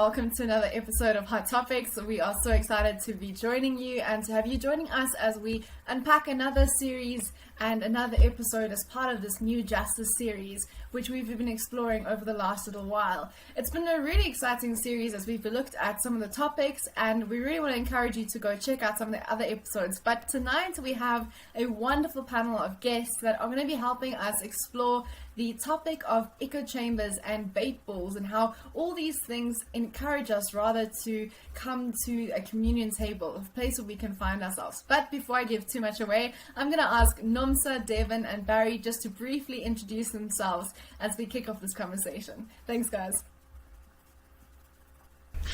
welcome to another episode of Hot Topics. We are so excited to be joining you and to have you joining us as we unpack another series and another episode as part of this new Justice series, which we've been exploring over the last little while. It's been a really exciting series as we've looked at some of the topics, and we really want to encourage you to go check out some of the other episodes. But tonight we have a wonderful panel of guests that are going to be helping us explore the topic of echo chambers and vape balls and how all these things encourage us rather to come to a communion table, a place where we can find ourselves. But before I give too much away, I'm going to ask Nomsa, Devin, and Barry just to briefly introduce themselves as we kick off this conversation. Thanks, guys.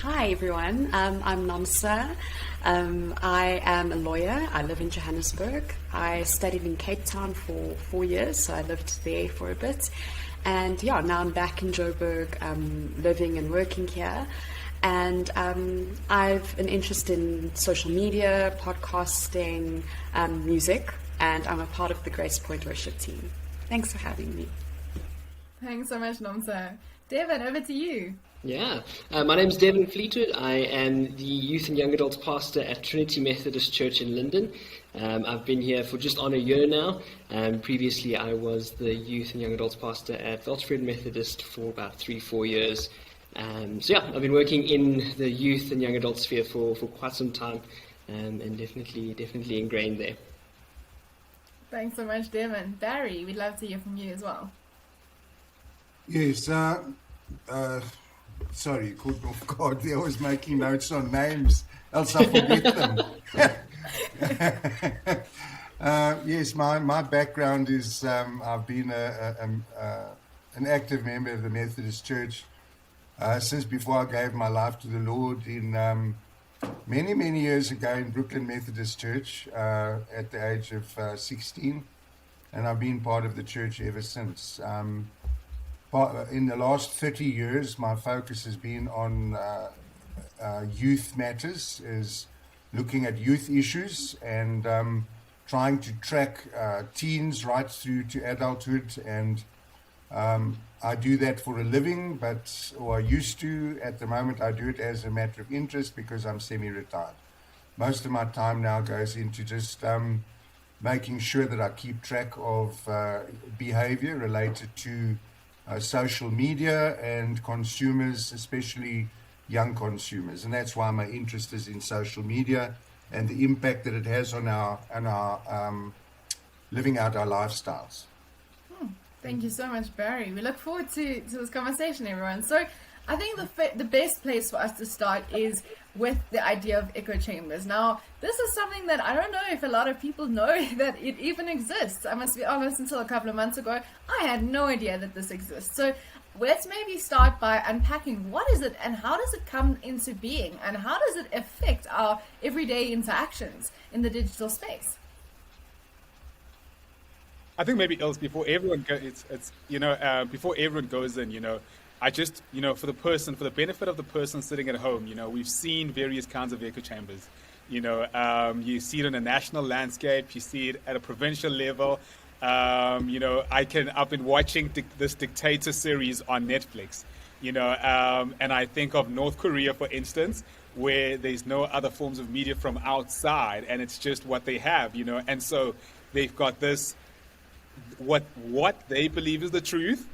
Hi everyone, I'm Nomsa. I am a lawyer. I live in Johannesburg. I studied in Cape Town for 4 years, so I lived there for a bit. And now I'm back in Joburg, living and working here. And I've an interest in social media, podcasting, music, and I'm a part of the Gracepoint worship team. Thanks for having me. Thanks so much, Nomsa. Devin, over to you. Yeah, my name is Devin Fleetwood. I am the youth and young adults pastor at Trinity Methodist Church in Linden. I've been here for just on a year now. Previously, I was the youth and young adults pastor at Veltfred Methodist for about 3-4 years. I've been working in the youth and young adult sphere for quite some time, and definitely ingrained there. Thanks so much, Devin. Barry, we'd love to hear from you as well. Yes, sorry, caught me off guard. They're always making notes on names, else I forget them. Yes, my background is I've been an active member of the Methodist Church since before I gave my life to the Lord in many years ago in Brooklyn Methodist Church at the age of 16, and I've been part of the church ever since. In the last 30 years, my focus has been on youth matters, is looking at youth issues and trying to track teens right through to adulthood. And I do that for a living, or I used to. At the moment, I do it as a matter of interest because I'm semi-retired. Most of my time now goes into just making sure that I keep track of behavior related to social media and consumers, especially young consumers. And that's why my interest is in social media and the impact that it has on our living out our lifestyles. Thank you so much, Barry. We look forward to this conversation, everyone. So I think the best place for us to start is with the idea of echo chambers. Now, this is something that I don't know if a lot of people know that it even exists. I must be honest, until a couple of months ago, I had no idea that this exists. So let's maybe start by unpacking what is it and how does it come into being and how does it affect our everyday interactions in the digital space? I think maybe else before everyone before everyone goes in, I just, for the benefit of the person sitting at home, we've seen various kinds of echo chambers. You see it on a national landscape, you see it at a provincial level. I've been watching this dictator series on Netflix, and I think of North Korea, for instance, where there's no other forms of media from outside, and it's just what they have, and so they've got this, what they believe is the truth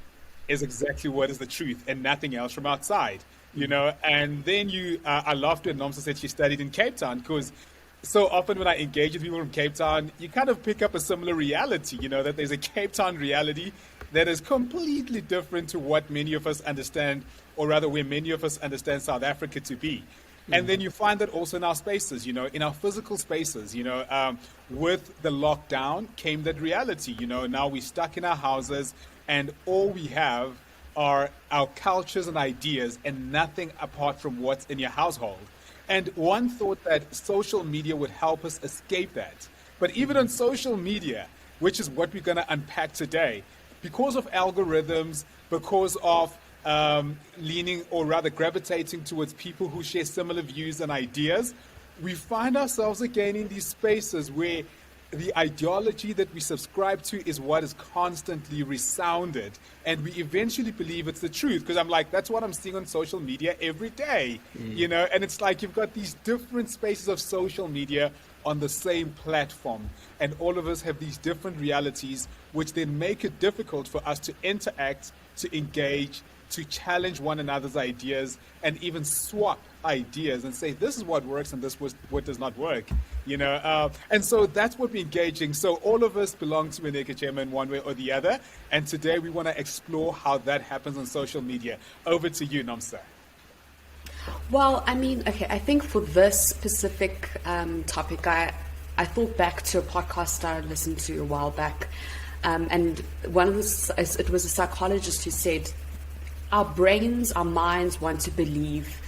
is exactly what is the truth and nothing else from outside, and then I laughed when Nomsa said she studied in Cape Town, because so often when I engage with people from Cape Town, you kind of pick up a similar reality, that there's a Cape Town reality that is completely different to what many of us understand, or rather where many of us understand South Africa to be. And then you find that also in our spaces, in our physical spaces, with the lockdown came that reality, now we're stuck in our houses and all we have are our cultures and ideas and nothing apart from what's in your household. And one thought that social media would help us escape that. But even on social media, which is what we're going to unpack today, because of algorithms, because of leaning or rather gravitating towards people who share similar views and ideas, we find ourselves again in these spaces where the ideology that we subscribe to is what is constantly resounded, and we eventually believe it's the truth, because I'm like, that's what I'm seeing on social media every day, and it's like you've got these different spaces of social media on the same platform, and all of us have these different realities, which then make it difficult for us to interact, to engage, to challenge one another's ideas, and even swap ideas and say, this is what works and this was what does not work, and so that's what we're engaging. So all of us belong to an echo chamber in one way or the other, and today we want to explore how that happens on social media. Over to you, Nomsa. Well, I mean, okay, I think for this specific topic, I thought back to a podcast I listened to a while back, and it was a psychologist who said, our brains, our minds want to believe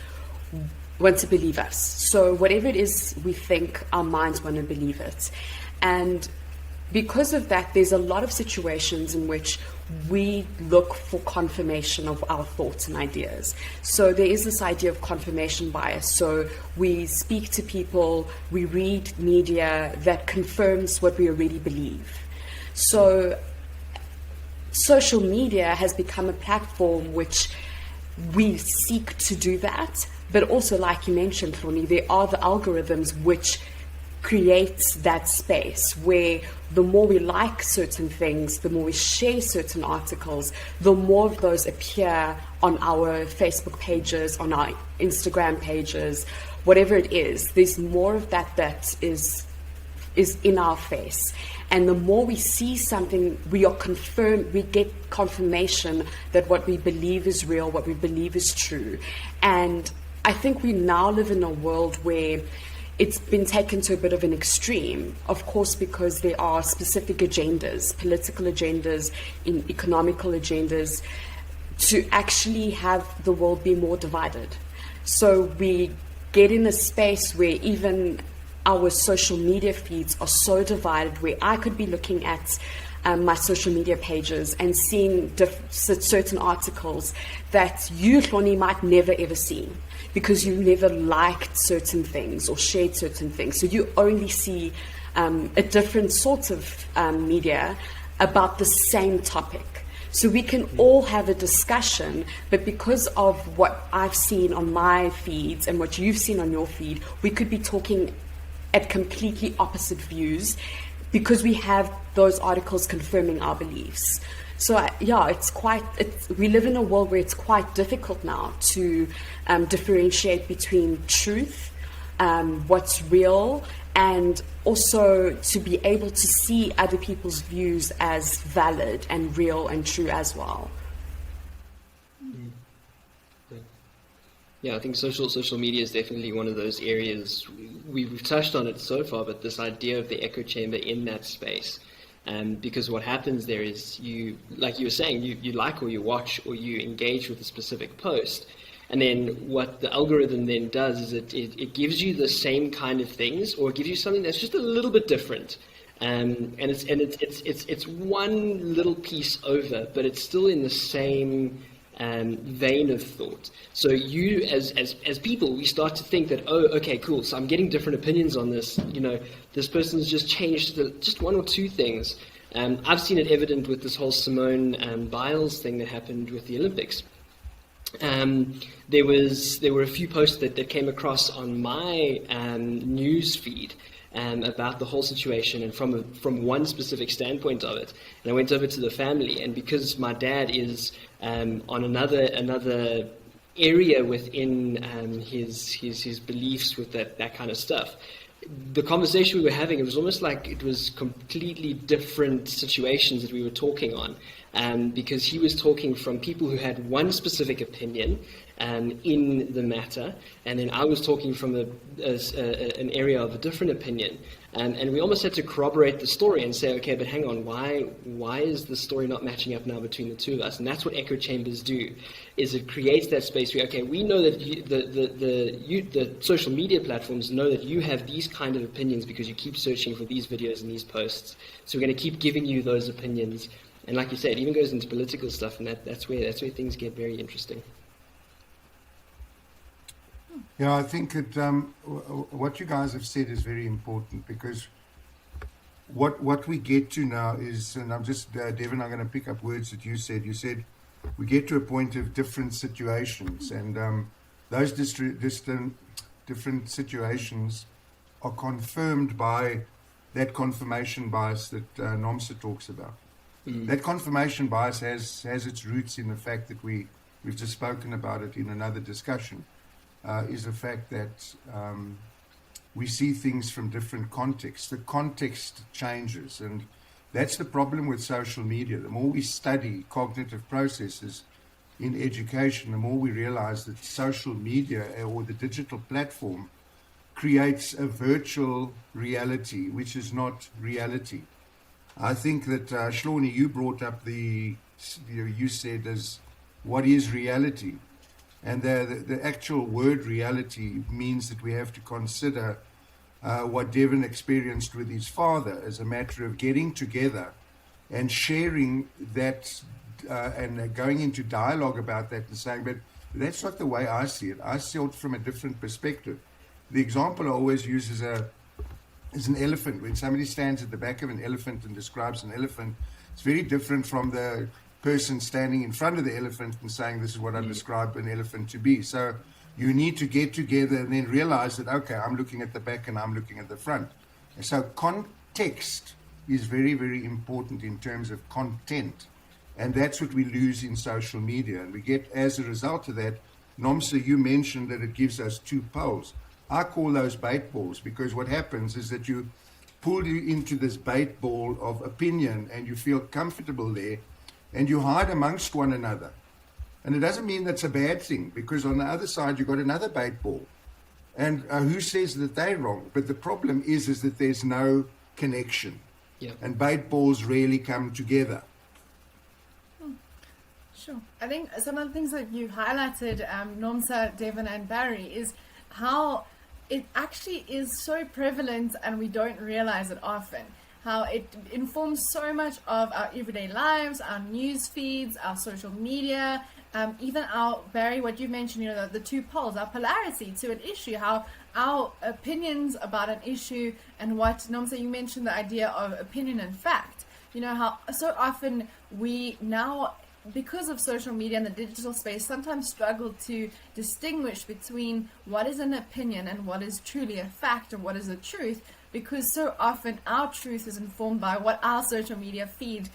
us. So whatever it is we think, our minds want to believe it. And because of that, there's a lot of situations in which we look for confirmation of our thoughts and ideas. So there is this idea of confirmation bias. So we speak to people, we read media that confirms what we already believe. So social media has become a platform which we seek to do that, but also, like you mentioned, Thorny, there are the algorithms which creates that space where the more we like certain things, the more we share certain articles, the more of those appear on our Facebook pages, on our Instagram pages, whatever it is. There's more of that is in our face. And the more we see something, we get confirmation that what we believe is real, what we believe is true. And I think we now live in a world where it's been taken to a bit of an extreme, of course, because there are specific agendas, political agendas, economical agendas, to actually have the world be more divided. So we get in a space where even our social media feeds are so divided, where I could be looking at my social media pages and seeing certain articles that you, Hloni, might never ever see, because you never liked certain things or shared certain things. So you only see a different sort of media about the same topic. So we can all have a discussion, but because of what I've seen on my feeds and what you've seen on your feed, we could be talking at completely opposite views because we have those articles confirming our beliefs. So we live in a world where it's quite difficult now to differentiate between truth, what's real, and also to be able to see other people's views as valid and real and true as well. Yeah, I think social media is definitely one of those areas. We've touched on it so far, but this idea of the echo chamber in that space. Because what happens there is you, like you were saying, you like or you watch or you engage with a specific post. And then what the algorithm then does is it gives you the same kind of things, or it gives you something that's just a little bit different. And it's one little piece over, but it's still in the same vein of thought. So you, as people, we start to think that, oh, okay, cool. So I'm getting different opinions on this. This person's just changed just one or two things. I've seen it evident with this whole Simone Biles thing that happened with the Olympics. There were a few posts that came across on my news feed about the whole situation, and from one specific standpoint of it. And I went over to the family, and because my dad is on another area within his beliefs with that kind of stuff, the conversation we were having, it was almost like it was completely different situations that we were talking on, because he was talking from people who had one specific opinion in the matter, and then I was talking from an area of a different opinion, and we almost had to corroborate the story and say, okay, but hang on, why is the story not matching up now between the two of us? And that's what echo chambers do, is it creates that space where, okay, we know that the social media platforms know that you have these kind of opinions because you keep searching for these videos and these posts, so we're going to keep giving you those opinions. And like you said, it even goes into political stuff, and that's where things get very interesting. Yeah, I think what you guys have said is very important, because what we get to now is, and I'm just, Devin, I'm going to pick up words that you said. You said we get to a point of different situations, and those different situations are confirmed by that confirmation bias that Nomsa talks about. That confirmation bias has its roots in the fact that we've just spoken about it in another discussion, is the fact that we see things from different contexts. The context changes, and that's the problem with social media. The more we study cognitive processes in education, the more we realize that social media or the digital platform creates a virtual reality, which is not reality. I think that, Shloni, you brought up you said as what is reality? And the actual word reality means that we have to consider what Devin experienced with his father as a matter of getting together and sharing that and going into dialogue about that and saying, but that's not the way I see it. I see it from a different perspective. The example I always use is an elephant. When somebody stands at the back of an elephant and describes an elephant, it's very different from the person standing in front of the elephant and saying, this is what I describe an elephant to be. So you need to get together and then realize that, okay, I'm looking at the back and I'm looking at the front. And so context is very, very important in terms of content. And that's what we lose in social media. And we get, as a result of that, Nomsa, you mentioned that it gives us two poles. I call those bait balls, because what happens is that you pull you into this bait ball of opinion and you feel comfortable there and you hide amongst one another. And it doesn't mean that's a bad thing, because on the other side, you've got another bait ball. And who says that they're wrong? But the problem is that there's no connection. Yeah. And bait balls rarely come together. Sure. I think some of the things that you've highlighted, Nomsa, Devin, and Barry, is how it actually is so prevalent and we don't realize it often. How it informs so much of our everyday lives, our news feeds, our social media, even our, Barry, what you mentioned, the two poles, our polarity to an issue, how our opinions about an issue, and what, Nomsa, you mentioned the idea of opinion and fact. How so often we now, because of social media and the digital space, sometimes struggle to distinguish between what is an opinion and what is truly a fact and what is a truth, because so often our truth is informed by what our social media feed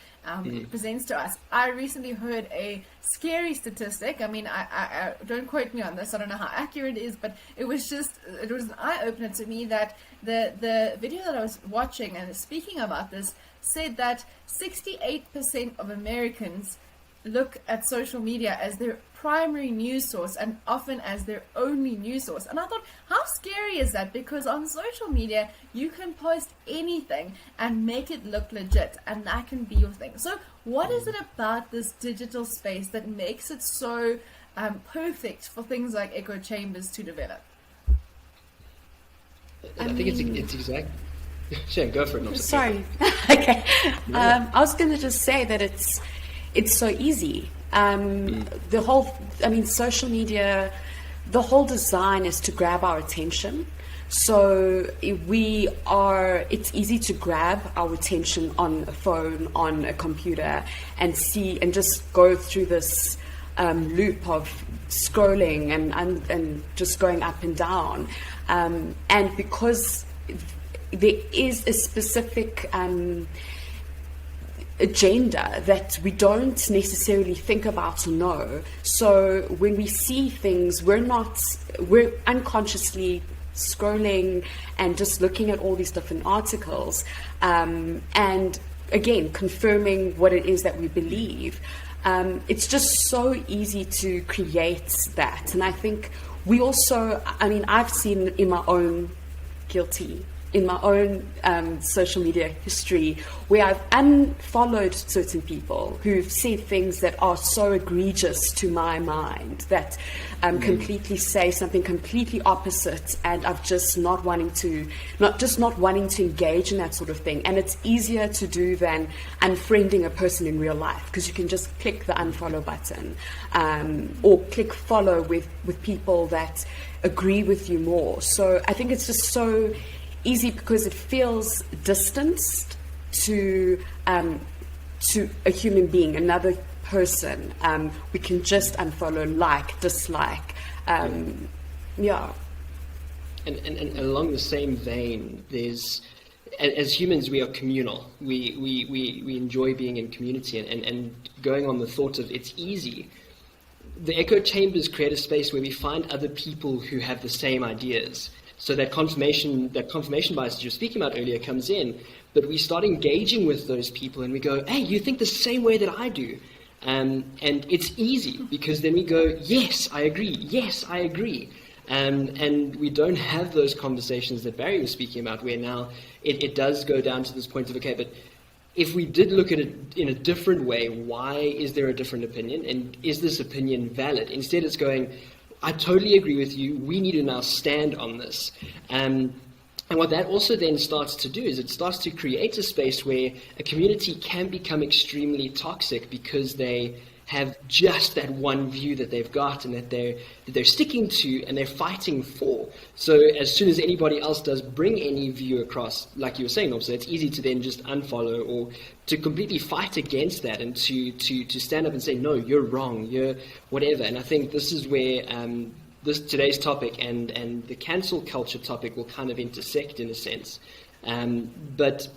presents to us. I recently heard a scary statistic. I mean, I don't quote me on this. I don't know how accurate it is, but it was an eye-opener to me that the video that I was watching and speaking about this said that 68% of Americans look at social media as their primary news source and often as their only news source. And I thought, how scary is that? Because on social media, you can post anything and make it look legit, and that can be your thing. So what is it about this digital space that makes it so perfect for things like echo chambers to develop? I think it's exact. Shane, go for it. Sorry. Okay. I was going to just say that it's so easy. Social media, the whole design is to grab our attention. So it's easy to grab our attention on a phone, on a computer, and just go through this loop of scrolling and just going up and down. And because there is a specific agenda that we don't necessarily think about or know. So when we see things, we're unconsciously scrolling and just looking at all these different articles, and again, confirming what it is that we believe. It's just so easy to create that. And I think we also, I've seen in my own social media history where I've unfollowed certain people who've said things that are so egregious to my mind that completely say something completely opposite, and I've just not wanting to engage in that sort of thing. And it's easier to do than unfriending a person in real life, because you can just click the unfollow button or click follow with people that agree with you more. So I think it's just so easy because it feels distanced to a human being, another person. We can just unfollow, like, dislike. Yeah. And along the same vein, there's, as humans, we are communal. We enjoy being in community, and going on the thought of it's easy. The echo chambers create a space where we find other people who have the same ideas. So that confirmation bias that you were speaking about earlier comes in, but we start engaging with those people and we go, hey, you think the same way that I do. And it's easy because then we go, yes, I agree. Yes, I agree. And we don't have those conversations that Barry was speaking about, where now it does go down to this point of, okay, but if we did look at it in a different way, why is there a different opinion? And is this opinion valid? Instead, it's going, I totally agree with you. We need to now stand on this. And what that also then starts to do is it starts to create a space where a community can become extremely toxic because they have just that one view that they've got and that they're sticking to and they're fighting for. So as soon as anybody else does bring any view across, like you were saying, also, it's easy to then just unfollow or to completely fight against that and to stand up and say, no, you're wrong, you're whatever. And I think this is where today's topic and the cancel culture topic will kind of intersect in a sense. But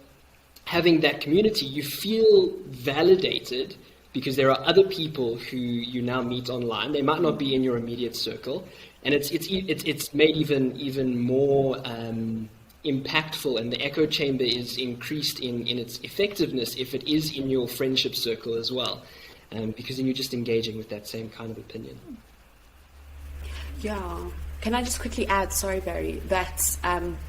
having that community, you feel validated because there are other people who you now meet online. They might not be in your immediate circle, and it's made even more impactful, and the echo chamber is increased in its effectiveness if it is in your friendship circle as well, because then you're just engaging with that same kind of opinion. Yeah. Can I just quickly add, sorry, Barry, that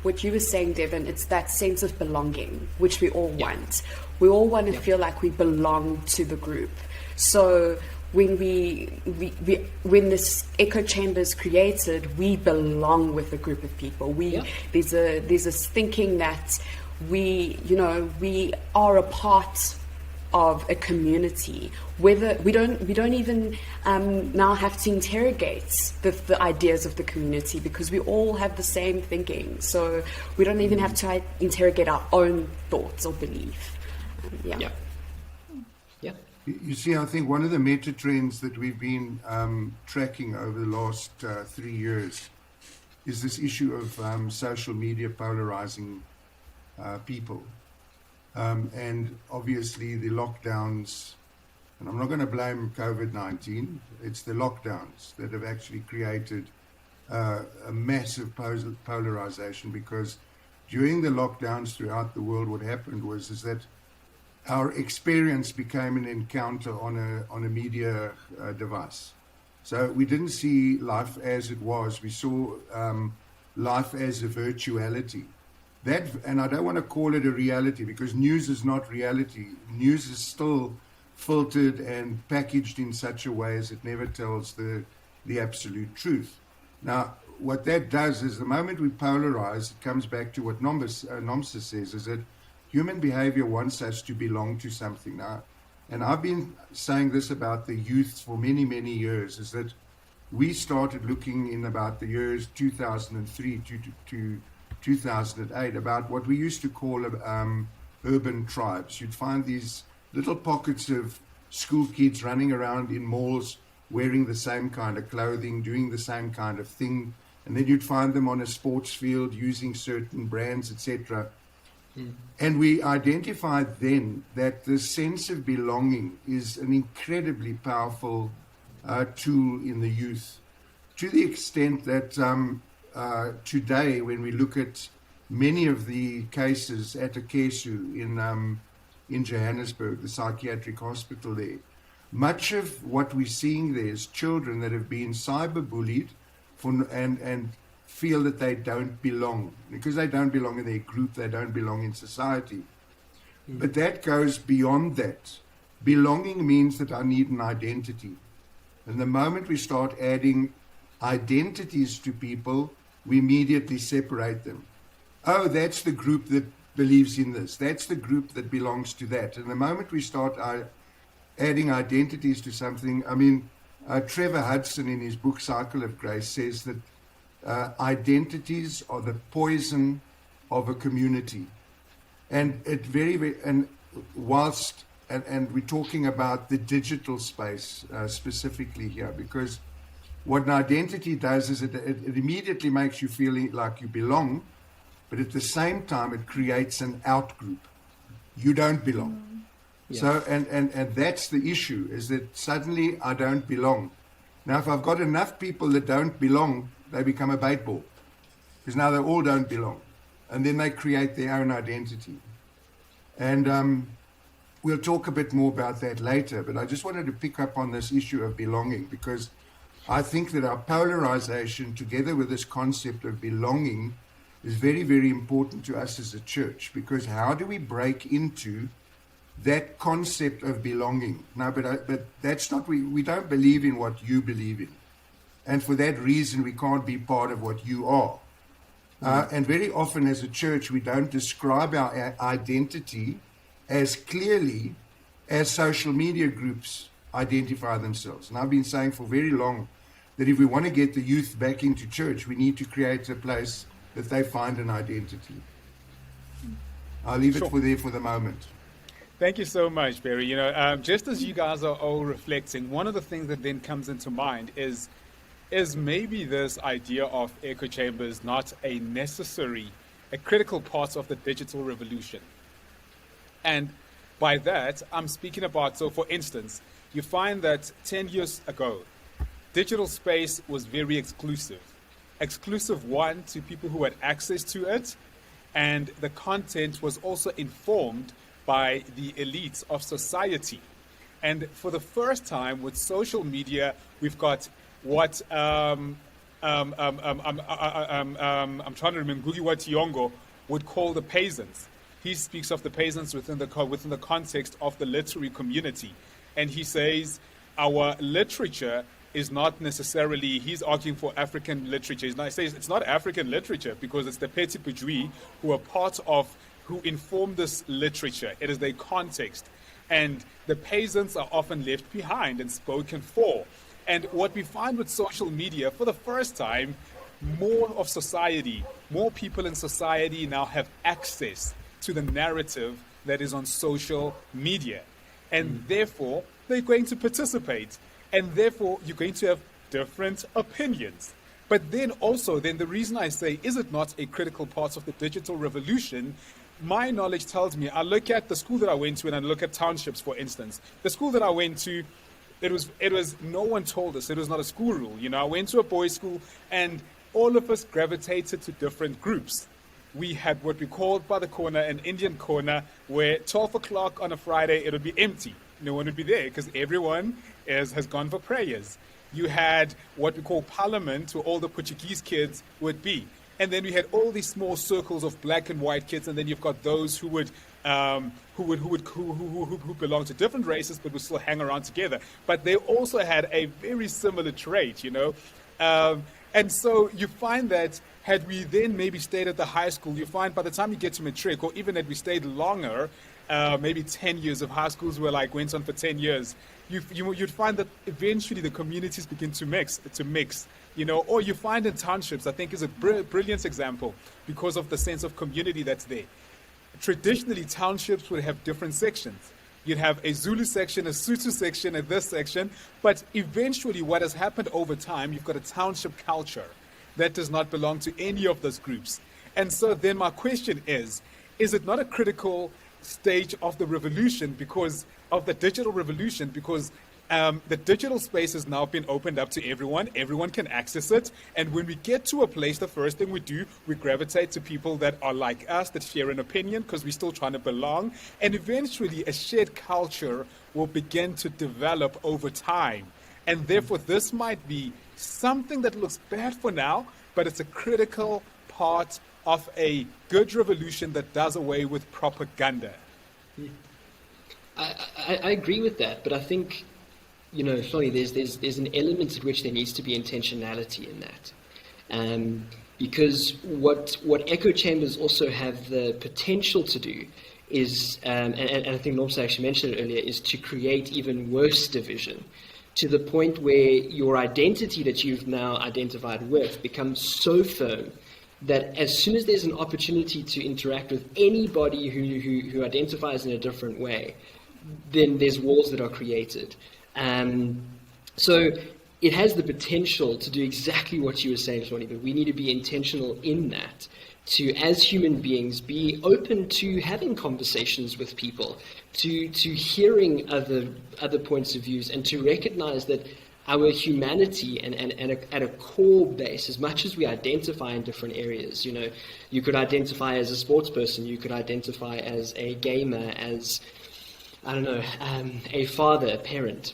what you were saying, Devin, it's that sense of belonging, which we all want. We all want to feel like we belong to the group. So when when this echo chamber is created, we belong with a group of people. There's this thinking that we are a part of a community, whether we don't even now have to interrogate the ideas of the community because we all have the same thinking, so we don't even have to interrogate our own thoughts or belief. You see, I think one of the meta trends that we've been tracking over the last 3 years is this issue of social media polarizing people. And obviously the lockdowns, and I'm not going to blame COVID-19, it's the lockdowns that have actually created a massive polarization, because during the lockdowns throughout the world, what happened was that our experience became an encounter on a media device. So we didn't see life as it was. We saw life as a virtuality. That, and I don't want to call it a reality, because news is not reality. News is still filtered and packaged in such a way as it never tells the absolute truth. Now, what that does is the moment we polarize, it comes back to what Nomsa says, is that human behavior wants us to belong to something. Now, and I've been saying this about the youth for many, many years, is that we started looking in about the years 2003 to 2008 about what we used to call urban tribes. You'd find these little pockets of school kids running around in malls wearing the same kind of clothing, doing the same kind of thing, and then you'd find them on a sports field using certain brands, etc. And we identified then that the sense of belonging is an incredibly powerful tool in the youth, to the extent that today, when we look at many of the cases at Akesu in Johannesburg, the psychiatric hospital there, much of what we're seeing there is children that have been cyberbullied and feel that they don't belong. Because they don't belong in their group, they don't belong in society. But that goes beyond that. Belonging means that I need an identity. And the moment we start adding identities to people, we immediately separate them. Oh, that's the group that believes in this. That's the group that belongs to that. And the moment we start adding identities to something, I mean, Trevor Hudson in his book Cycle of Grace says that identities are the poison of a community. And it and whilst, and we're talking about the digital space specifically here, because what an identity does is it immediately makes you feel like you belong, but at the same time it creates an out group. You don't belong. Yeah. So, and that's the issue, is that suddenly I don't belong. Now, if I've got enough people that don't belong, they become a bait ball, because now they all don't belong. And then they create their own identity. And we'll talk a bit more about that later, but I just wanted to pick up on this issue of belonging, because I think that our polarization, together with this concept of belonging, is very, very important to us as a church, because how do we break into that concept of belonging? No, but that's not, we don't believe in what you believe in. And for that reason, we can't be part of what you are. And very often as a church, we don't describe our identity as clearly as social media groups identify themselves. And I've been saying for very long that if we want to get the youth back into church, we need to create a place that they find an identity. I'll leave it for the moment. Thank you so much, Barry. Just as you guys are all reflecting, one of the things that then comes into mind is maybe this idea of echo chambers not a critical part of the digital revolution. And by that, I'm speaking about, so for instance, you find that 10 years ago, digital space was very exclusive. Exclusive, one, to people who had access to it, and the content was also informed by the elites of society. And for the first time with social media, we've got what I'm trying to remember, Ngugi wa Thiong'o would call the peasants. He speaks of the peasants within the context of the literary community, and he says our literature is not necessarily, he's arguing for African literature. He says it's not African literature because it's the petit bourgeois who are part of, who inform this literature. It is their context. And the peasants are often left behind and spoken for. And what we find with social media, for the first time, more of society, more people in society now have access to the narrative that is on social media. And therefore, they're going to participate. And therefore, you're going to have different opinions. But then also, the reason I say, is it not a critical part of the digital revolution? My knowledge tells me, I look at the school that I went to and I look at townships, for instance. The school that I went to, it was no one told us. It was not a school rule. I went to a boys' school and all of us gravitated to different groups. We had what we called by the corner an Indian corner, where 12 o'clock on a Friday, it would be empty. No one would be there because everyone has gone for prayers. You had what we call Parliament, where all the Portuguese kids would be. And then we had all these small circles of black and white kids, and then you've got those who belong to different races but would still hang around together. But they also had a very similar trait, and so you find that had we then maybe stayed at the high school, you find by the time you get to matric, or even had we stayed longer, maybe 10 years of high schools went on for 10 years, you'd find that eventually the communities begin to mix, or you find in townships, I think is a brilliant example because of the sense of community that's there. Traditionally, townships would have different sections. You'd have a Zulu section, a Sotho section, and this section, but eventually what has happened over time, you've got a township culture that does not belong to any of those groups. And so then my question is it not a critical stage of the revolution, because of the digital revolution, because the digital space has now been opened up to everyone. Everyone can access it. And when we get to a place, the first thing we do, we gravitate to people that are like us, that share an opinion, because we're still trying to belong. And eventually, a shared culture will begin to develop over time. And therefore, this might be something that looks bad for now, but it's a critical part of a good revolution that does away with propaganda. I agree with that, but I think, Flonnie, there's an element at which there needs to be intentionality in that. Because what echo chambers also have the potential to do is, and I think Nomsa actually mentioned it earlier, is to create even worse division, to the point where your identity that you've now identified with becomes so firm that as soon as there's an opportunity to interact with anybody who identifies in a different way, then there's walls that are created. So it has the potential to do exactly what you were saying, Shawnee, but we need to be intentional in that, to, as human beings, be open to having conversations with people, to hearing other points of views, and to recognize that our humanity and at a core base, as much as we identify in different areas, you could identify as a sports person, you could identify as a gamer, as, a father, a parent,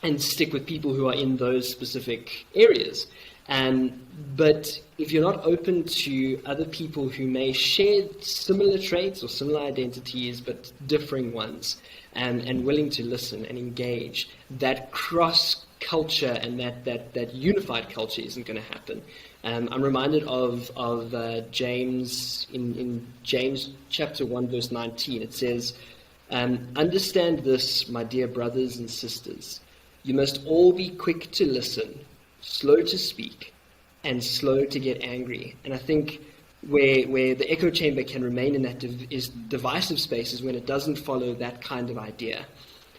and stick with people who are in those specific areas. But if you're not open to other people who may share similar traits or similar identities, but differing ones, and willing to listen and engage, that cross-culture and that unified culture isn't going to happen. I'm reminded of James, in James chapter 1, verse 19. It says, "Understand this, my dear brothers and sisters. You must all be quick to listen, slow to speak, and slow to get angry." And I think where the echo chamber can remain in that is divisive space is when it doesn't follow that kind of idea,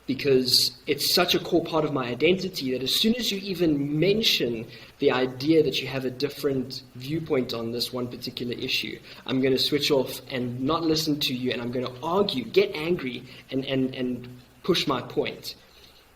because it's such a core part of my identity that as soon as you even mention the idea that you have a different viewpoint on this one particular issue, I'm going to switch off and not listen to you, and I'm going to argue, get angry, and push my point.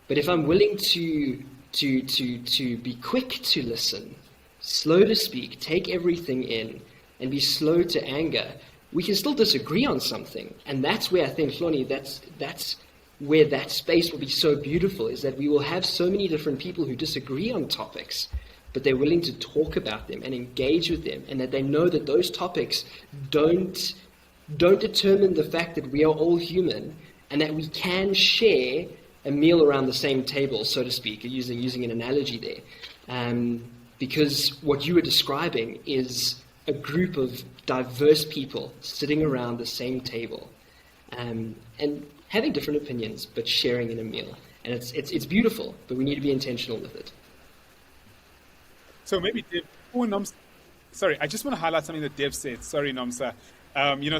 But if I'm willing to be quick to listen, slow to speak, take everything in, and be slow to anger, we can still disagree on something. And that's where I think, Flonnie, that's where that space will be so beautiful, is that we will have so many different people who disagree on topics, but they're willing to talk about them and engage with them, and that they know that those topics don't determine the fact that we are all human, and that we can share a meal around the same table, so to speak, using an analogy there. Because what you were describing is a group of diverse people sitting around the same table, and having different opinions, but sharing in a meal. And it's beautiful, but we need to be intentional with it. So maybe Dev, I just want to highlight something that Dev said. Sorry, Nomsa.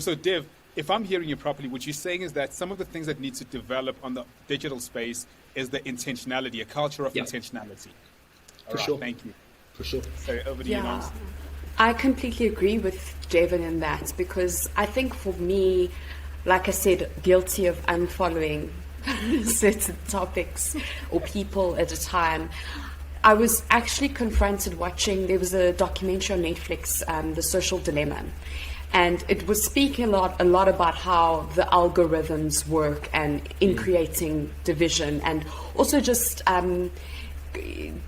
So Dev, if I'm hearing you properly, what you're saying is that some of the things that need to develop on the digital space is the intentionality, a culture of intentionality. For sure. Thank you. For sure. So over to you, Nomsa. I completely agree with Devin in that, because I think for me, like I said, guilty of unfollowing certain topics or people at a time. I was actually confronted watching, there was a documentary on Netflix, The Social Dilemma, and it was speaking a lot about how the algorithms work and in creating division, and also just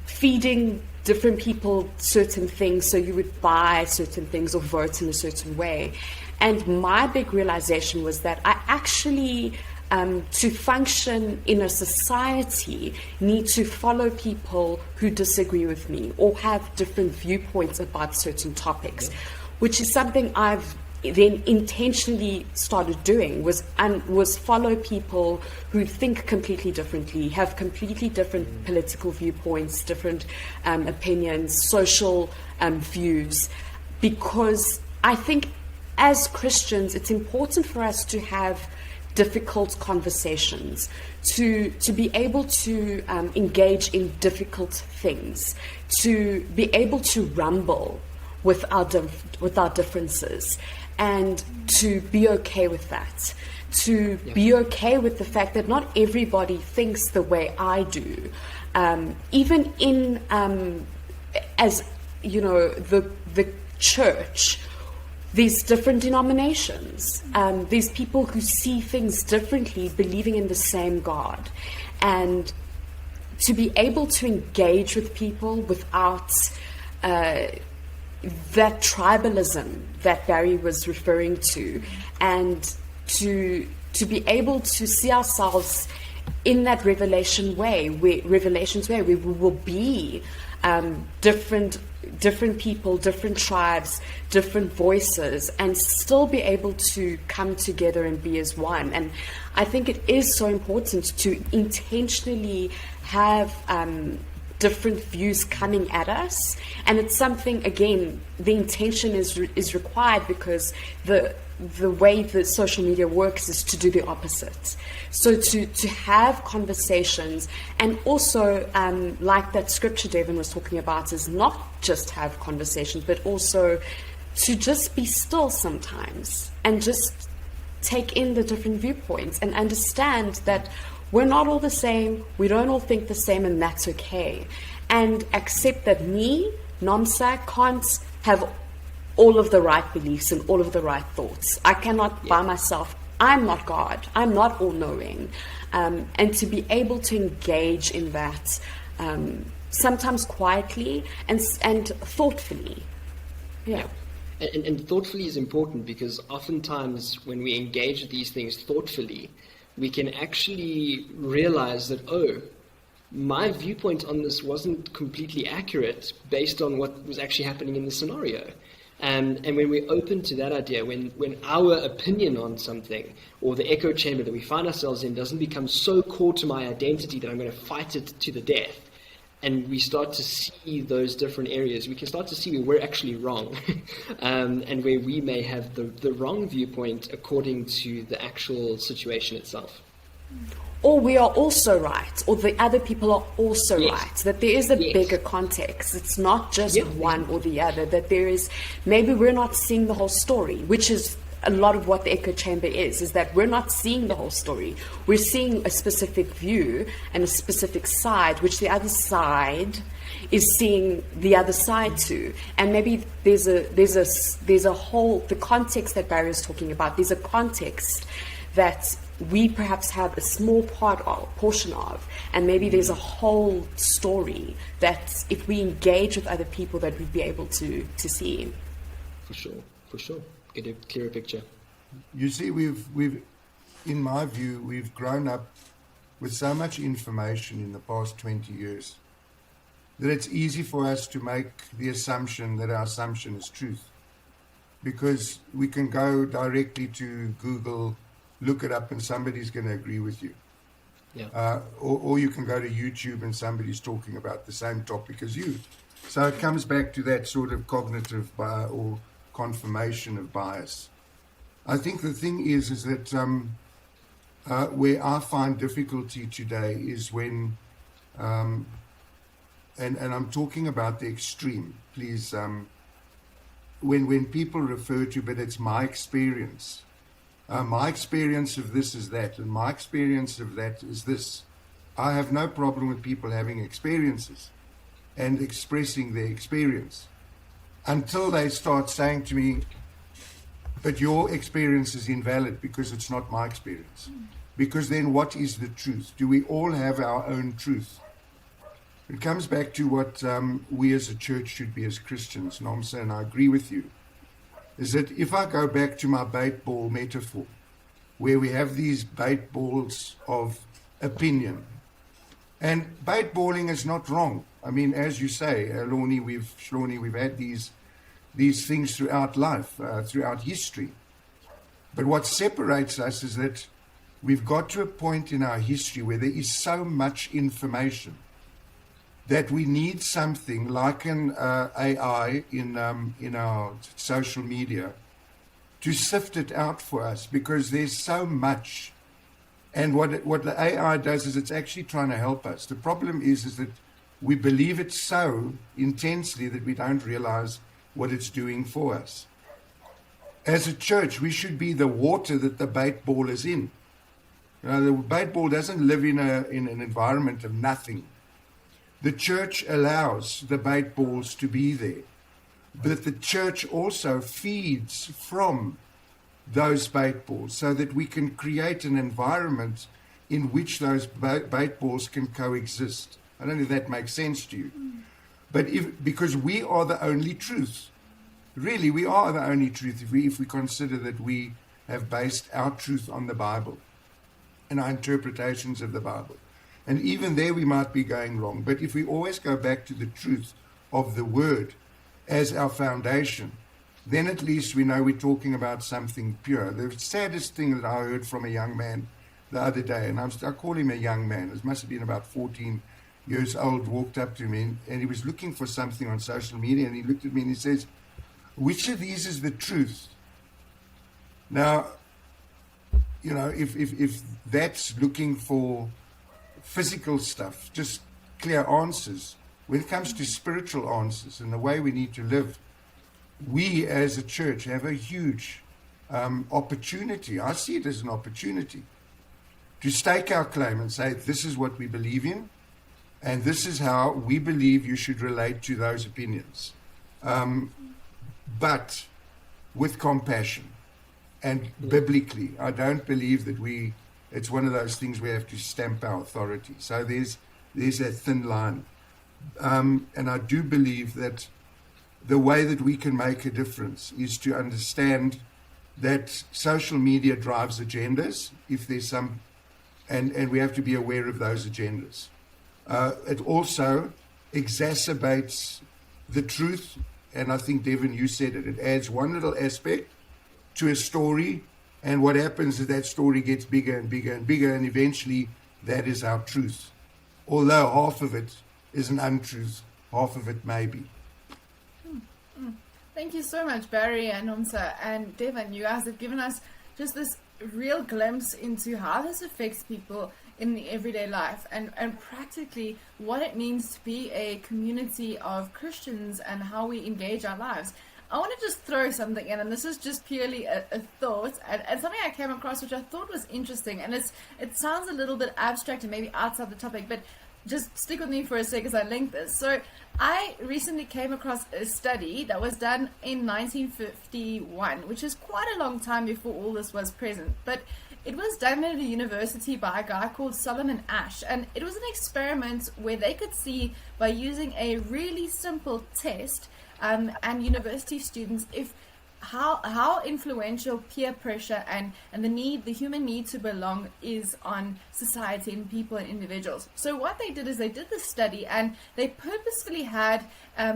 feeding different people certain things, so you would buy certain things or vote in a certain way. And my big realization was that I actually, to function in a society, need to follow people who disagree with me or have different viewpoints about certain topics, which is something I've then intentionally started doing, was follow people who think completely differently, have completely different political viewpoints, different opinions, social views, because I think as Christians, it's important for us to have difficult conversations, to be able to engage in difficult things, to be able to rumble with our differences, and to be okay with that, to be okay with the fact that not everybody thinks the way I do, even in as you know, the church. These different denominations, these people who see things differently, believing in the same God, and to be able to engage with people without that tribalism that Barry was referring to, and to be able to see ourselves in that revelations way, where we will be different people, different tribes, different voices, and still be able to come together and be as one. And I think it is so important to intentionally have different views coming at us, and it's something, again, the intention is required, because the way that social media works is to do the opposite. So to have conversations, and also like that scripture Devin was talking about, is not just have conversations, but also to just be still sometimes and just take in the different viewpoints and understand that we're not all the same, we don't all think the same, and that's okay. And accept that me, Nomsa, can't have all of the right beliefs and all of the right thoughts. I cannot by myself. I'm not God. I'm not all-knowing. And to be able to engage in that, sometimes quietly and thoughtfully. Yeah. And thoughtfully is important, because oftentimes when we engage with these things thoughtfully, we can actually realize that, oh, my viewpoint on this wasn't completely accurate based on what was actually happening in the scenario. And when we're open to that idea, when our opinion on something, or the echo chamber that we find ourselves in, doesn't become so core to my identity that I'm going to fight it to the death, and we start to see those different areas, we can start to see where we're actually wrong, and where we may have the wrong viewpoint according to the actual situation itself. Or we are also right, or the other people are also right, that there is a bigger context. It's not just one or the other, that there is, maybe we're not seeing the whole story, which is a lot of what the echo chamber is that we're not seeing the whole story. We're seeing a specific view and a specific side, which the other side is seeing the other side too. And maybe there's a whole, the context that Barry is talking about, there's a context that we perhaps have a small portion of, and maybe there's a whole story that if we engage with other people that we'd be able to see. For sure. Get a clearer picture. You see, we've, in my view, we've grown up with so much information in the past 20 years that it's easy for us to make the assumption that our assumption is truth, because we can go directly to Google, look it up, and somebody's going to agree with you. Yeah. Or you can go to YouTube and somebody's talking about the same topic as you. So it comes back to that sort of cognitive or confirmation of bias. I think the thing is that where I find difficulty today is when, and I'm talking about the extreme, please, when people refer to, but it's my experience. My experience of this is that, and my experience of that is this. I have no problem with people having experiences and expressing their experience, until they start saying to me, but your experience is invalid because it's not my experience. Because then what is the truth? Do we all have our own truth? It comes back to what we as a church should be as Christians, Nomsa, and I agree with you, is that if I go back to my bait ball metaphor, where we have these bait balls of opinion, and bait balling is not wrong. I mean, as you say, Lornie, we've had these things throughout life, throughout history. But what separates us is that we've got to a point in our history where there is so much information that we need something like an AI in our social media to sift it out for us, because there's so much. And what the AI does is it's actually trying to help us. The problem is that we believe it so intensely that we don't realize what it's doing for us. As a church, we should be the water that the bait ball is in. You know, the bait ball doesn't live in an environment of nothing. The church allows the bait balls to be there, but the church also feeds from those bait balls so that we can create an environment in which those bait balls can coexist. I don't know if that makes sense to you. But because we are the only truth, really, we are the only truth if we consider that we have based our truth on the Bible and our interpretations of the Bible. And even there we might be going wrong. But if we always go back to the truth of the Word as our foundation, then at least we know we're talking about something pure. The saddest thing that I heard from a young man the other day, and I call him a young man, it must have been about 14 years old, walked up to me and he was looking for something on social media, and he looked at me and he says, "Which of these is the truth?" Now, you know, if that's looking for physical stuff, just clear answers, when it comes to spiritual answers and the way we need to live, we as a church have a huge opportunity. I see it as an opportunity to stake our claim and say, this is what we believe in, and this is how we believe you should relate to those opinions. But with compassion and biblically. I don't believe that it's one of those things we have to stamp our authority. So there's that thin line. And I do believe that the way that we can make a difference is to understand that social media drives agendas, if there's some, and we have to be aware of those agendas. It also exacerbates the truth, and I think, Devin, you said it. It adds one little aspect to a story, and what happens is that story gets bigger and bigger and bigger, and eventually that is our truth. Although half of it is an untruth, half of it may be. Thank you so much, Barry and Nomsa and Devin. You guys have given us just this real glimpse into how this affects people in the everyday life, and practically what it means to be a community of Christians and how we engage our lives. I want to just throw something in, and this is just purely a thought and something I came across which I thought was interesting, and it sounds a little bit abstract and maybe outside the topic, but just stick with me for a sec as I link this. So I recently came across a study that was done in 1951, which is quite a long time before all this was present, but it was done at a university by a guy called Solomon Ash, and it was an experiment where they could see by using a really simple test and university students if how influential peer pressure and the human need to belong is on society and people and individuals. So what they did is they did this study, and they purposefully had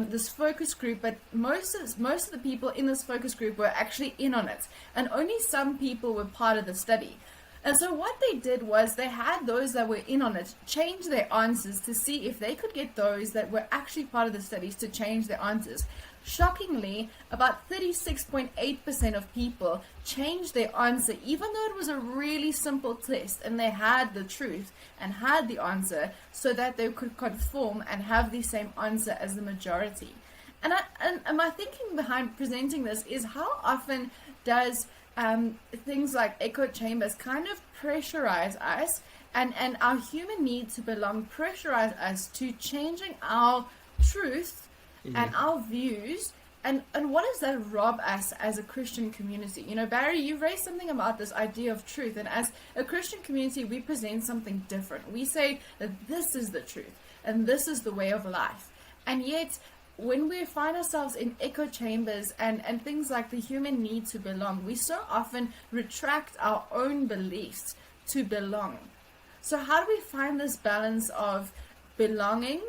this focus group, but most of the people in this focus group were actually in on it, and only some people were part of the study. And so what they did was they had those that were in on it change their answers to see if they could get those that were actually part of the studies to change their answers. Shockingly, about 36.8% of people changed their answer, even though it was a really simple test and they had the truth and had the answer, so that they could conform and have the same answer as the majority. And my thinking behind presenting this is, how often does things like echo chambers kind of pressurize us, and our human need to belong pressurize us to changing our truth and our views, and what does that rob us as a Christian community? You know, Barry, you raised something about this idea of truth, and as a Christian community we present something different. We say that this is the truth and this is the way of life, and yet when we find ourselves in echo chambers and things like the human need to belong, we so often retract our own beliefs to belong. So how do we find this balance of belonging,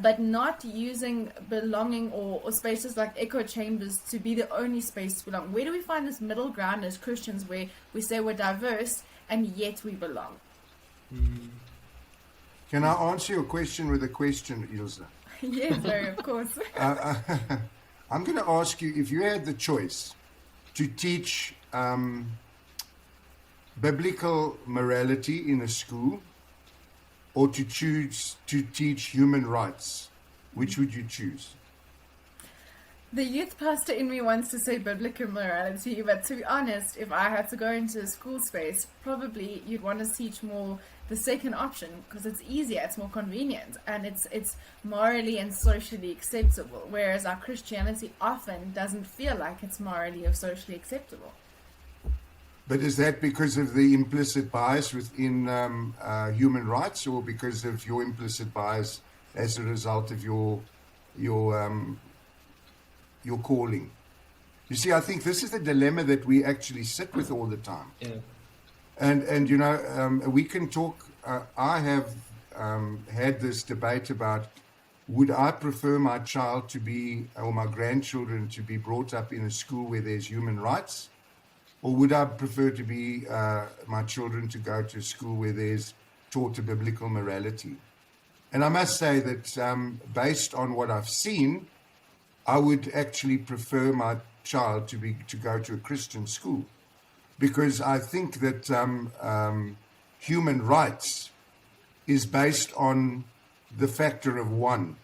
but not using belonging or spaces like echo chambers to be the only space to belong? Where do we find this middle ground as Christians where we say we're diverse and yet we belong? Can I answer your question with a question, Ilse? Yes, Barry, of course. I'm going to ask you, if you had the choice to teach biblical morality in a school, or to choose to teach human rights, which would you choose? The youth pastor in me wants to say biblical morality, but to be honest, if I had to go into a school space, probably you'd want to teach more the second option, because it's easier, it's more convenient, and it's morally and socially acceptable, whereas our Christianity often doesn't feel like it's morally or socially acceptable. But is that because of the implicit bias within human rights, or because of your implicit bias as a result of your calling? You see, I think this is the dilemma that we actually sit with all the time. Yeah. And you know, we can talk. I have had this debate about, would I prefer my child to be, or my grandchildren to be brought up in a school where there's human rights? Or would I prefer to be my children to go to a school where there's taught a biblical morality? And I must say that based on what I've seen, I would actually prefer my child to go to a Christian school, because I think that human rights is based on the factor of one.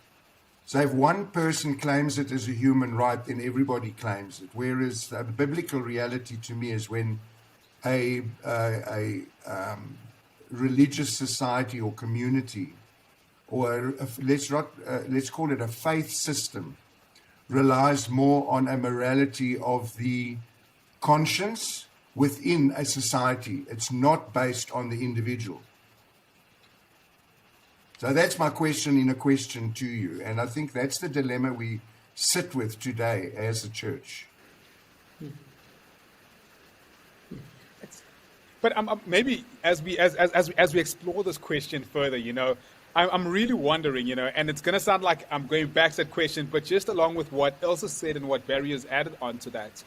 So if one person claims it as a human right, then everybody claims it. Whereas the biblical reality to me is when a religious society or community, or let's call it a faith system, relies more on a morality of the conscience within a society. It's not based on the individual. So that's my question in a question to you. And I think that's the dilemma we sit with today as a church. But maybe as we explore this question further, I'm really wondering, and it's going to sound like I'm going back to that question, but just along with what Elsa said and what Barry has added on to that,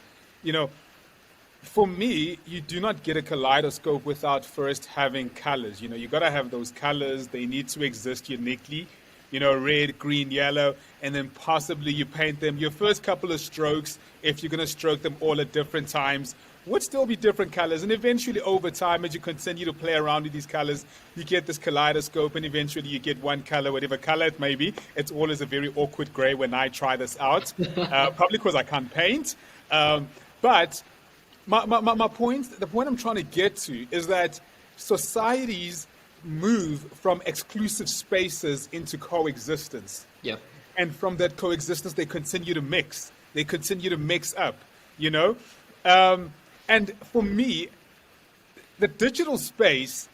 for me, you do not get a kaleidoscope without first having colors. You got to have those colors. They need to exist uniquely, red, green, yellow, and then possibly you paint them. Your first couple of strokes, if you're going to stroke them all at different times, would still be different colors. And eventually over time, as you continue to play around with these colors, you get this kaleidoscope, and eventually you get one color, whatever color it may be. It's always a very awkward gray when I try this out, probably because I can't paint. But my point, the point I'm trying to get to is that societies move from exclusive spaces into coexistence. Yeah. And from that coexistence, they continue to mix. They continue to mix up, And for me, the digital space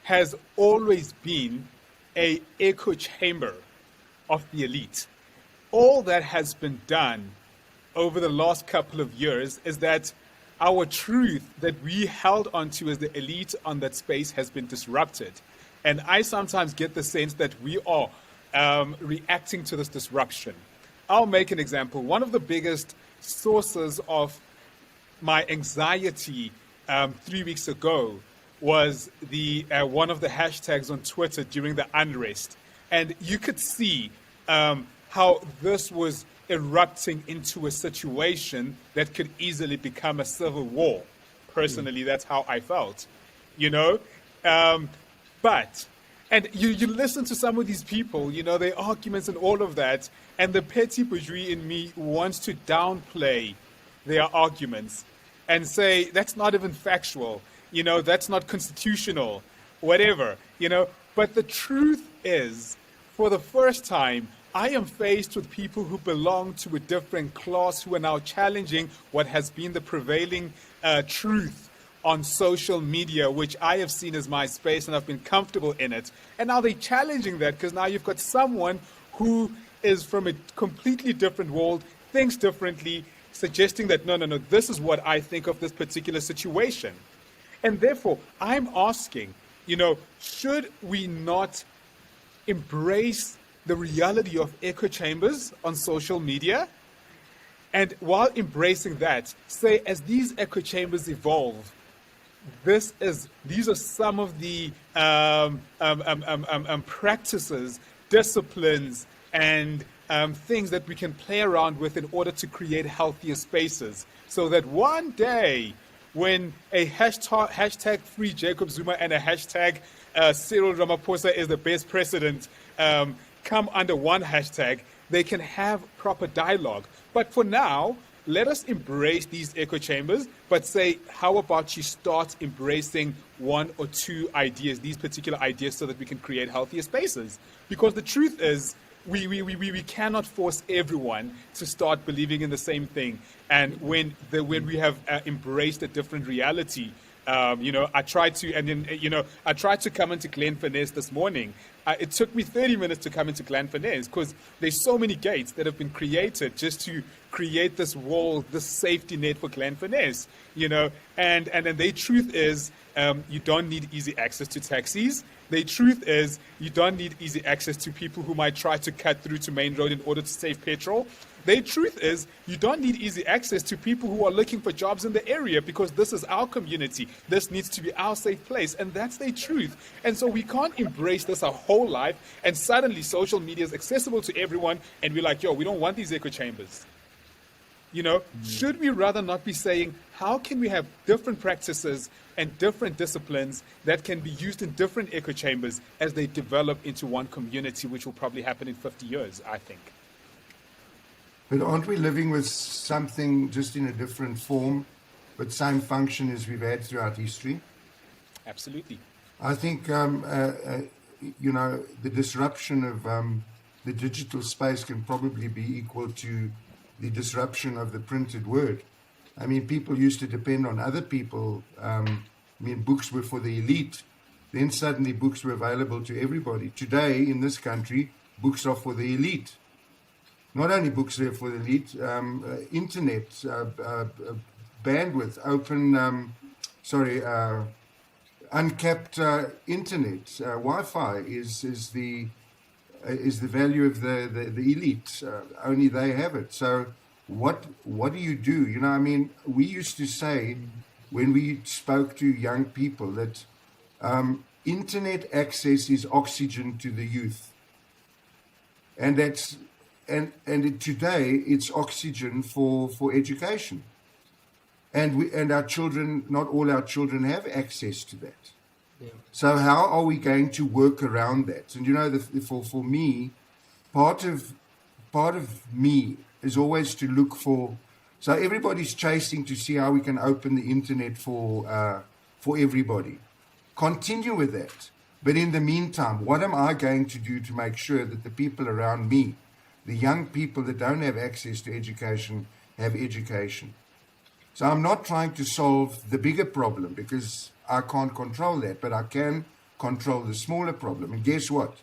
has always been an echo chamber of the elite. All that has been done over the last couple of years is that our truth that we held onto as the elite on that space has been disrupted. And I sometimes get the sense that we are reacting to this disruption. I'll make an example. One of the biggest sources of my anxiety 3 weeks ago was one of the hashtags on Twitter during the unrest. And you could see how this was erupting into a situation that could easily become a civil war. Personally, that's how I felt, But, and you listen to some of these people, their arguments and all of that, and the petty bourgeois in me wants to downplay their arguments and say, that's not even factual, that's not constitutional, whatever, But the truth is, for the first time, I am faced with people who belong to a different class who are now challenging what has been the prevailing truth on social media, which I have seen as my space and I've been comfortable in it. And now they're challenging that because now you've got someone who is from a completely different world, thinks differently, suggesting that, no, this is what I think of this particular situation. And therefore, I'm asking, should we not embrace the reality of echo chambers on social media? And while embracing that, say, as these echo chambers evolve, these are some of the practices, disciplines, and things that we can play around with in order to create healthier spaces, so that one day when a hashtag free Jacob Zuma and a hashtag Cyril Ramaphosa is the best president come under one hashtag, they can have proper dialogue. But for now, let us embrace these echo chambers, but say, how about you start embracing one or two ideas, these particular ideas, so that we can create healthier spaces? Because the truth is, we cannot force everyone to start believing in the same thing. And when we have embraced a different reality, I tried to come into Glenfinesse this morning. It took me 30 minutes to come into Glenfinesse because there's so many gates that have been created just to create this wall, this safety net for Glen Finesse, and then their truth is you don't need easy access to taxis. The truth is you don't need easy access to people who might try to cut through to Main Road in order to save petrol. The truth is you don't need easy access to people who are looking for jobs in the area, because this is our community. This needs to be our safe place, and that's the truth. And so we can't embrace this our whole life, and suddenly social media is accessible to everyone, and we're like, yo, we don't want these echo chambers. Should we rather not be saying, how can we have different practices and different disciplines that can be used in different echo chambers as they develop into one community, which will probably happen in 50 years, I think. But aren't we living with something just in a different form, but same function as we've had throughout history? Absolutely. I think, the disruption of the digital space can probably be equal to the disruption of the printed word. I mean, people used to depend on other people. Books were for the elite. Then suddenly books were available to everybody. Today, in this country, books are for the elite. Not only books are for the elite, internet, bandwidth, uncapped internet, Wi-Fi is the value of the elite. Only they have it. So what do you do? We used to say when we spoke to young people that internet access is oxygen to the youth, and that's and today it's oxygen for education, and our children, not all our children have access to that. Yeah. So how are we going to work around that? And for me, part of me is always to look for. So everybody's chasing to see how we can open the internet for everybody. Continue with that, but in the meantime, what am I going to do to make sure that the people around me, the young people that don't have access to education, have education? So I'm not trying to solve the bigger problem, because I can't control that, but I can control the smaller problem. And guess what?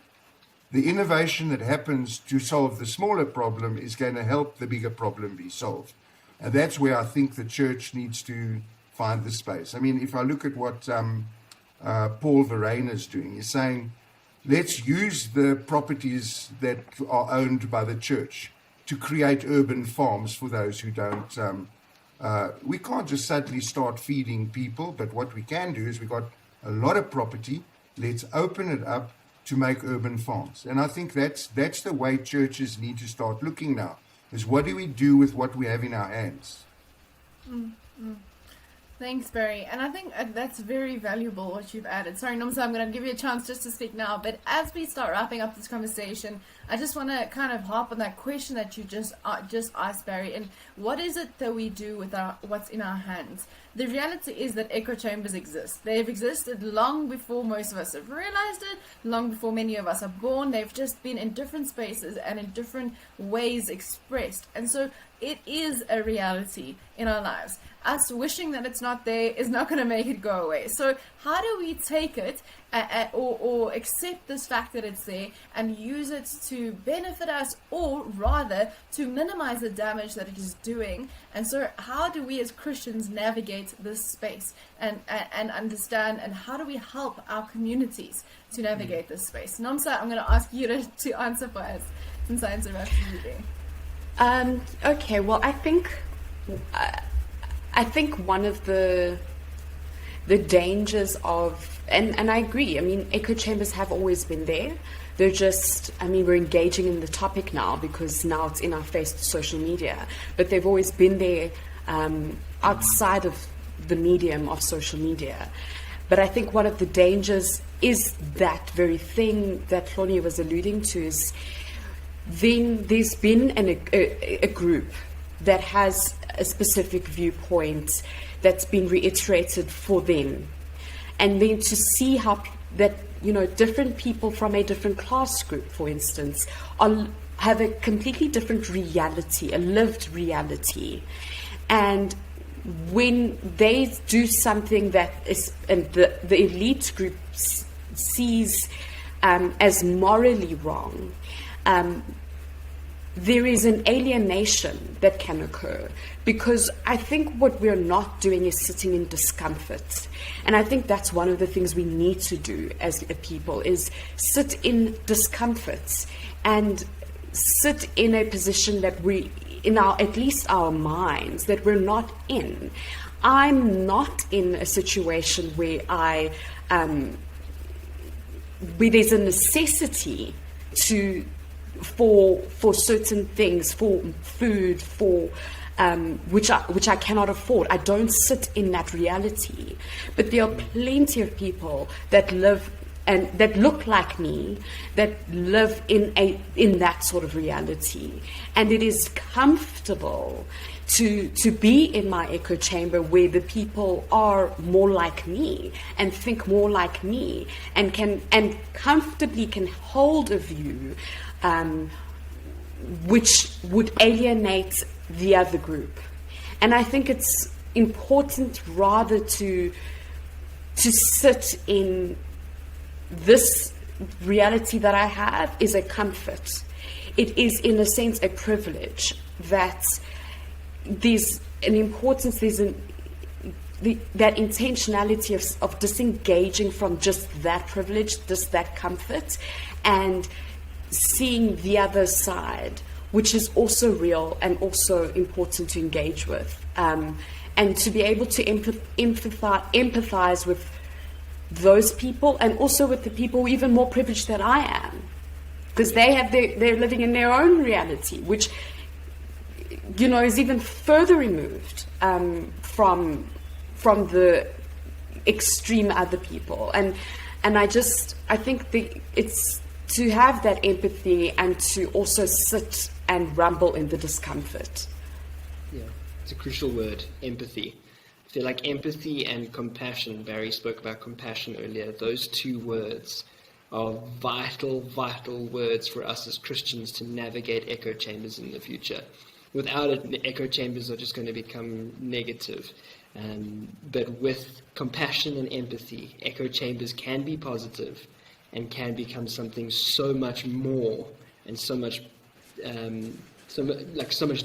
The innovation that happens to solve the smaller problem is going to help the bigger problem be solved. And that's where I think the church needs to find the space. If I look at what Paul Verreynne is doing, he's saying, let's use the properties that are owned by the church to create urban farms for those who don't. We can't just suddenly start feeding people, but what we can do is we've got a lot of property. Let's open it up to make urban farms. And I think that's the way churches need to start looking now, is what do we do with what we have in our hands? Mm-hmm. Thanks, Barry. And I think that's very valuable what you've added. Sorry, Nomsa, I'm going to give you a chance just to speak now. But as we start wrapping up this conversation, I just want to kind of harp on that question that you just asked, Barry. And what is it that we do with what's in our hands? The reality is that echo chambers exist. They've existed long before most of us have realized it, long before many of us are born. They've just been in different spaces and in different ways expressed. And so it is a reality in our lives. Us wishing that it's not there is not going to make it go away. So how do we take it or accept this fact that it's there and use it to benefit us, or rather to minimize the damage that it is doing? And so how do we as Christians navigate this space and understand, and how do we help our communities to navigate this space? Nomsa, I'm going to ask you to answer for us, since I interrupted you there. Okay, well, I think one of the dangers of, and I agree, echo chambers have always been there. They're just, we're engaging in the topic now because now it's in our face, social media, but they've always been there outside of the medium of social media. But I think one of the dangers is that very thing that Claudia was alluding to, is then there's been a group that has a specific viewpoint that's been reiterated for them. And then to see how that, different people from a different class group, for instance, have a completely different reality, a lived reality. And when they do something that is, and the elite group sees as morally wrong, there is an alienation that can occur, because I think what we're not doing is sitting in discomfort. And I think that's one of the things we need to do as a people, is sit in discomfort and sit in a position that we, in our, at least our minds, that we're not in. I'm not in a situation where where there's a necessity for certain things, for food, for which I cannot afford. I don't sit in that reality. But there are plenty of people that live and that look like me, that live in that sort of reality. And it is comfortable to be in my echo chamber where the people are more like me and think more like me and comfortably can hold a view which would alienate the other group. And I think it's important rather to sit in this reality that I have is a comfort. It is, in a sense, a privilege that there's an importance, that intentionality of disengaging from just that privilege, just that comfort, and seeing the other side, which is also real and also important to engage with, and to be able to empathize with those people, and also with the people even more privileged than I am, because they're living in their own reality, which, you know, is even further removed from the extreme other people. And I think it's to have that empathy and to also sit and rumble in the discomfort. Yeah, it's a crucial word, empathy. I feel like empathy and compassion, Barry spoke about compassion earlier, those two words are vital, vital words for us as Christians to navigate echo chambers in the future. Without it, the echo chambers are just going to become negative. But with compassion and empathy, echo chambers can be positive and can become something so much more and so much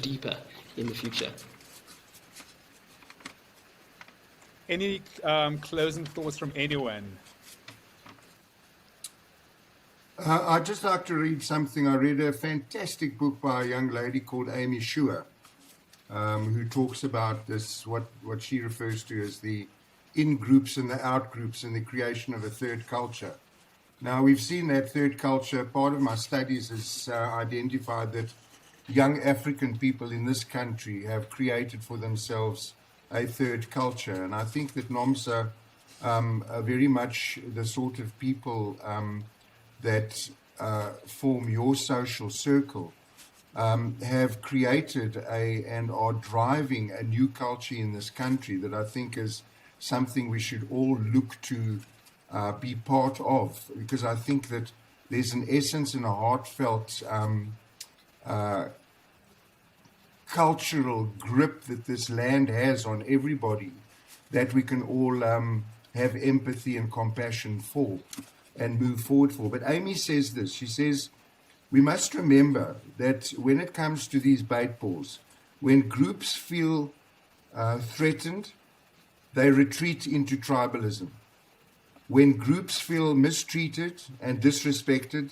deeper in the future. Any closing thoughts from anyone? I'd just like to read something. I read a fantastic book by a young lady called Amy Shua, who talks about this, what she refers to as the in-groups and the out-groups and the creation of a third culture. Now, we've seen that third culture. Part of my studies has identified that young African people in this country have created for themselves a third culture. And I think that NOMSA are very much the sort of people that form your social circle, have created and are driving a new culture in this country that I think is something we should all look to be part of, because I think that there's an essence and a heartfelt cultural grip that this land has on everybody that we can all have empathy and compassion for and move forward for. But Amy says this, she says, we must remember that when it comes to these bait balls, when groups feel threatened, they retreat into tribalism. When groups feel mistreated and disrespected,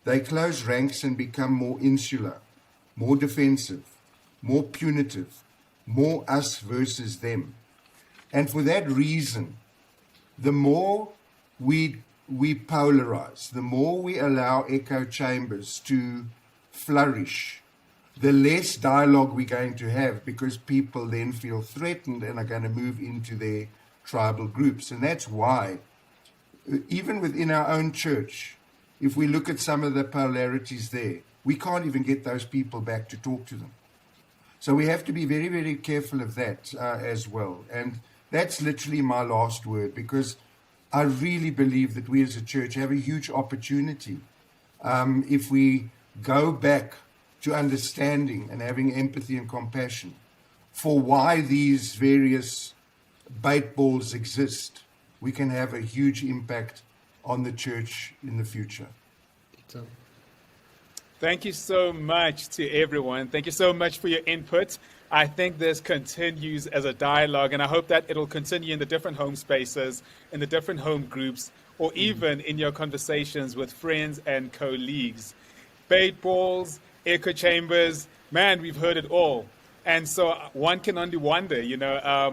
they close ranks and become more insular, more defensive, more punitive, more us versus them. And for that reason, the more we polarize, the more we allow echo chambers to flourish, the less dialogue we're going to have, because people then feel threatened and are going to move into their tribal groups. And that's why, even within our own church, if we look at some of the polarities there, we can't even get those people back to talk to them. So we have to be very, very careful of that as well. And that's literally my last word, because I really believe that we as a church have a huge opportunity if we go back to understanding and having empathy and compassion for why these various bait balls exist. We can have a huge impact on the church in the future. Thank you so much to everyone. Thank you so much for your input. I think this continues as a dialogue, and I hope that it'll continue in the different home spaces, in the different home groups, or even in your conversations with friends and colleagues. Bait balls, echo chambers, man, we've heard it all. And so one can only wonder,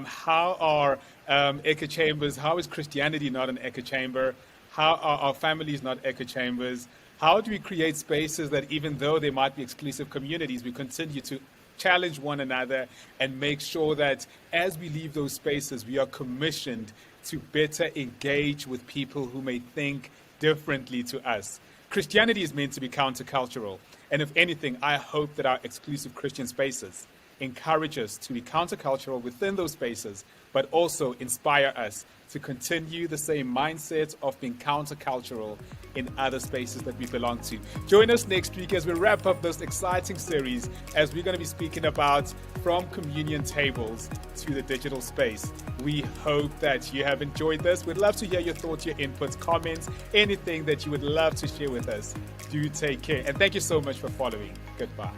how are echo chambers, how is Christianity not an echo chamber? How are our families not echo chambers? How do we create spaces that even though they might be exclusive communities, we continue to challenge one another and make sure that as we leave those spaces, we are commissioned to better engage with people who may think differently to us. Christianity is meant to be countercultural. And if anything, I hope that our exclusive Christian spaces encourage us to be countercultural within those spaces, but also inspire us to continue the same mindset of being countercultural in other spaces that we belong to. Join us next week as we wrap up this exciting series, as we're going to be speaking about from communion tables to the digital space. We hope that you have enjoyed this. We'd love to hear your thoughts, your inputs, comments, anything that you would love to share with us. Do take care. And thank you so much for following. Goodbye.